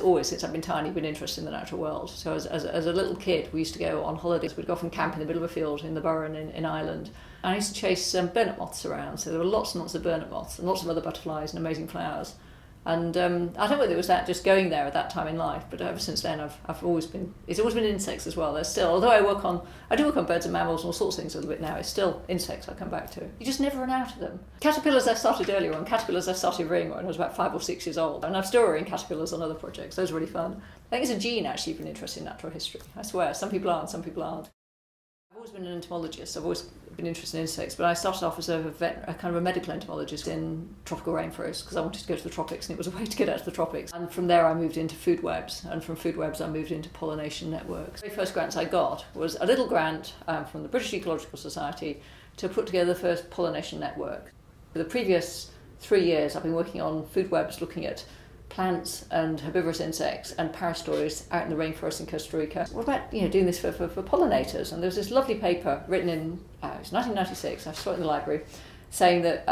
Always since I've been tiny been interested in the natural world. So as a little kid we used to go on holidays. We'd go off and camp in the middle of a field in the Borough in Ireland. And I used to chase burnet moths around, so there were lots and lots of burnet moths and lots of other butterflies and amazing flowers. And I don't know whether it was that just going there at that time in life, but ever since then it's always been insects as well. There's still, although I do work on birds and mammals and all sorts of things a little bit now, it's still insects I come back to. You just never run out of them. Caterpillars I started earlier on, caterpillars I started rearing when I was about 5 or 6 years old, and I'm still rearing caterpillars on other projects. Those are really fun. I think it's a gene actually if you're interested in natural history. I swear, some people are and some people aren't. I've always been an entomologist. I've always been interested in insects, but I started off as a kind of a medical entomologist in tropical rainforests because I wanted to go to the tropics and it was a way to get out of the tropics. And from there I moved into food webs, and from food webs I moved into pollination networks. The very first grants I got was a little grant from the British Ecological Society to put together the first pollination network. For the previous 3 years I've been working on food webs looking at plants and herbivorous insects and parasitoids out in the rainforest in Costa Rica. What about doing this for pollinators? And there's this lovely paper written in it was 1996, I saw it in the library, saying that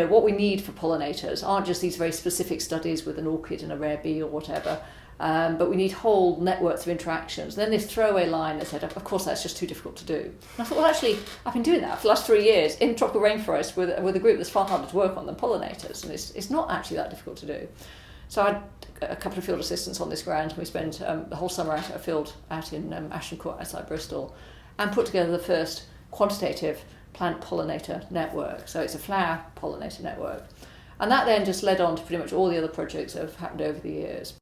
what we need for pollinators aren't just these very specific studies with an orchid and a rare bee or whatever, but we need whole networks of interactions. And then this throwaway line that said, of course that's just too difficult to do. And I thought, well actually I've been doing that for the last 3 years in tropical rainforest with a group that's far harder to work on than pollinators, and it's not actually that difficult to do. So I had a couple of field assistants on this grant, and we spent the whole summer out at a field out in Ashton Court outside Bristol, and put together the first quantitative plant pollinator network. So it's a flower pollinator network. And that then just led on to pretty much all the other projects that have happened over the years.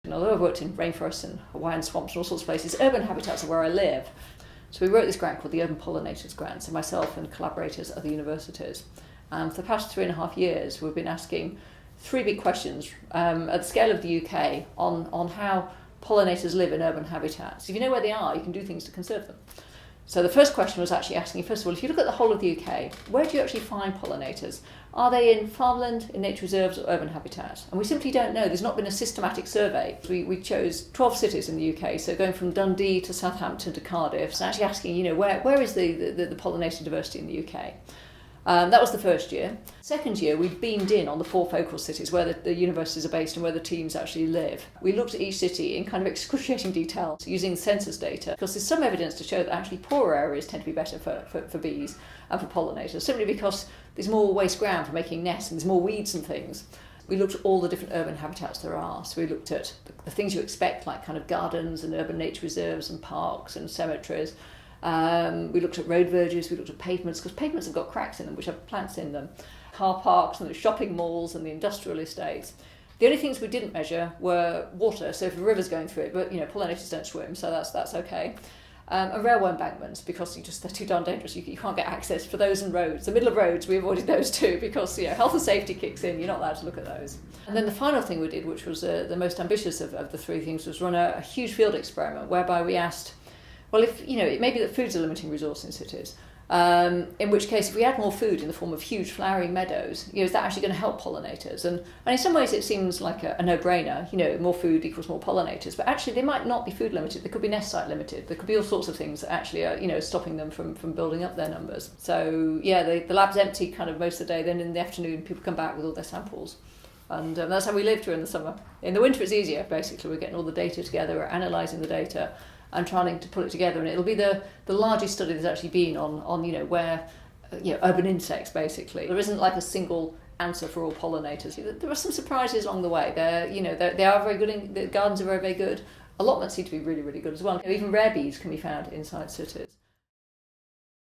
And although I've worked in rainforests and Hawaiian swamps and all sorts of places, urban habitats are where I live. So we wrote this grant called the Urban Pollinators Grant, so myself and collaborators at the universities. And for the past 3.5 years we've been asking 3 big questions at the scale of the UK on how pollinators live in urban habitats. If you know where they are, you can do things to conserve them. So the first question was actually asking, first of all, if you look at the whole of the UK, where do you actually find pollinators? Are they in farmland, in nature reserves, or urban habitats? And we simply don't know. There's not been a systematic survey. We chose 12 cities in the UK, so going from Dundee to Southampton to Cardiff, so actually asking, where is the pollinator diversity in the UK? That was the first year. Second year, we beamed in on the 4 focal cities where the universities are based and where the teams actually live. We looked at each city in kind of excruciating detail using census data, because there's some evidence to show that actually poorer areas tend to be better for bees and for pollinators, simply because there's more waste ground for making nests and there's more weeds and things. We looked at all the different urban habitats there are. So we looked at the things you expect, like kind of gardens and urban nature reserves and parks and cemeteries. We looked at road verges, we looked at pavements, because pavements have got cracks in them which have plants in them, car parks and the shopping malls and the industrial estates. The only things we didn't measure were water, so if a river's going through it, but pollinators don't swim, so that's okay. And railway embankments, because they're too darn dangerous, you can't get access for those, and roads. The middle of roads, we avoided those too, because health and safety kicks in, you're not allowed to look at those. And then the final thing we did, which was the most ambitious of the 3 things, was run a huge field experiment whereby we asked, well, if it may be that food's a limiting resource in cities, in which case if we add more food in the form of huge flowering meadows, is that actually going to help pollinators? And in some ways it seems like a no-brainer, more food equals more pollinators, but actually they might not be food limited, they could be nest site limited, there could be all sorts of things that actually are stopping them from building up their numbers. So the lab's empty kind of most of the day, then in the afternoon people come back with all their samples. And that's how we live during the summer. In the winter it's easier, basically. We're getting all the data together, we're analysing the data and trying to pull it together, and it'll be the largest study there's actually been on where urban insects, basically. There isn't like a single answer for all pollinators. There are some surprises along the way. They are very good, the gardens are very, very good. Allotments seem to be really, really good as well. Even rare bees can be found inside cities.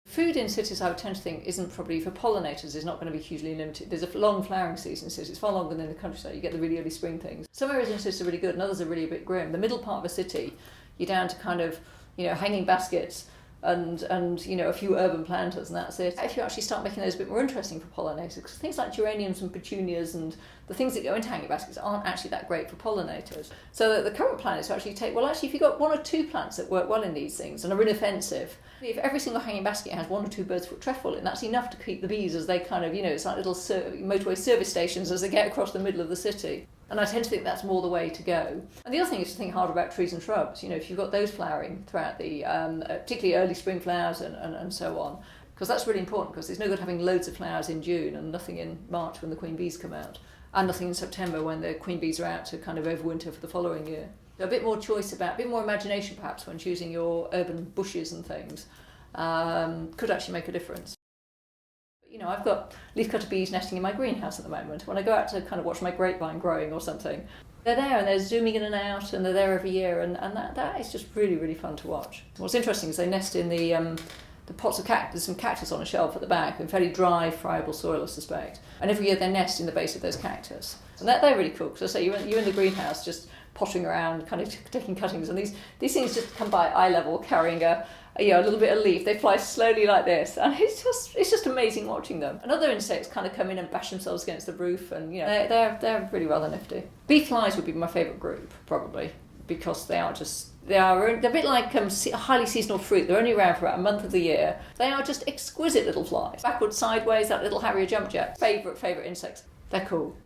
Food in cities, I would tend to think, isn't probably, for pollinators, is not going to be hugely limited. There's a long flowering season in cities, far longer than in the countryside. You get the really early spring things. Some areas in cities are really good and others are really a bit grim. The middle part of a city, you're down to kind of, hanging baskets and you know, a few urban planters, and that's it. If you actually start making those a bit more interesting for pollinators, because things like geraniums and petunias and the things that go into hanging baskets aren't actually that great for pollinators. So the current plan is to actually take, well, actually, if you've got 1 or 2 plants that work well in these things and are inoffensive, if every single hanging basket has 1 or 2 bird's foot trefoil in, that's enough to keep the bees as they kind of, you know, it's like little motorway service stations as they get across the middle of the city. And I tend to think that's more the way to go. And the other thing is to think harder about trees and shrubs. You know, if you've got those flowering throughout the, particularly early spring flowers and so on, because that's really important, because it's no good having loads of flowers in June and nothing in March when the queen bees come out, and nothing in September when the queen bees are out to kind of overwinter for the following year. So a bit more choice about, a bit more imagination perhaps when choosing your urban bushes and things could actually make a difference. You know, I've got leafcutter bees nesting in my greenhouse at the moment. When I go out to kind of watch my grapevine growing or something, they're there and they're zooming in and out, and they're there every year, and that is just really, really fun to watch. What's interesting is they nest in the pots of cactus. There's some cactus on a shelf at the back, in fairly dry, friable soil, I suspect. And every year they nest in the base of those cactus. And they're really cool, because I say you're in the greenhouse just pottering around, kind of taking cuttings, and these things just come by eye level, carrying a little bit of leaf. They fly slowly like this, and it's just amazing watching them. And other insects kind of come in and bash themselves against the roof, and you know, they're really rather nifty. Bee flies would be my favourite group, probably, because they're a bit like highly seasonal fruit. They're only around for about a month of the year. They are just exquisite little flies. Backwards, sideways, that little Harrier jumpjack. Favourite insects. They're cool.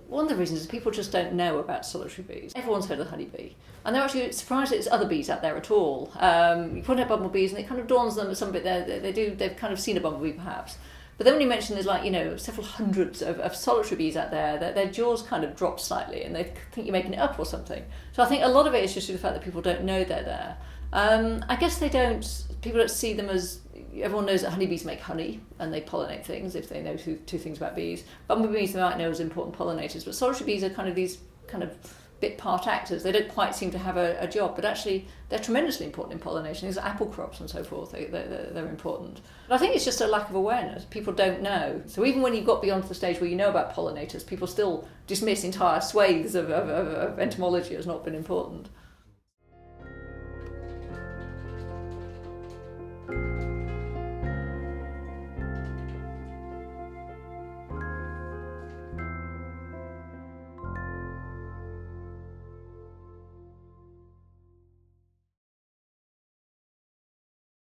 One of the reasons is people just don't know about solitary bees. Everyone's heard of the honeybee, and they're actually surprised that there's other bees out there at all. You point out bumblebees, and it kind of dawns on them at some bit they've kind of seen a bumblebee perhaps. But then when you mention there's like, you know, several hundreds of solitary bees out there, their jaws kind of drop slightly, and they think you're making it up or something. So I think a lot of it is just the fact that people don't know they're there. I guess people don't see them as, everyone knows that honeybees make honey and they pollinate things, if they know two things about bees. Bumblebees they might know as important pollinators, but solitary bees are kind of these kind of bit part actors. They don't quite seem to have a job, but actually they're tremendously important in pollination. These are apple crops and so forth. They're important. But I think it's just a lack of awareness. People don't know. So even when you've got beyond the stage where you know about pollinators, people still dismiss entire swathes of entomology as not being important.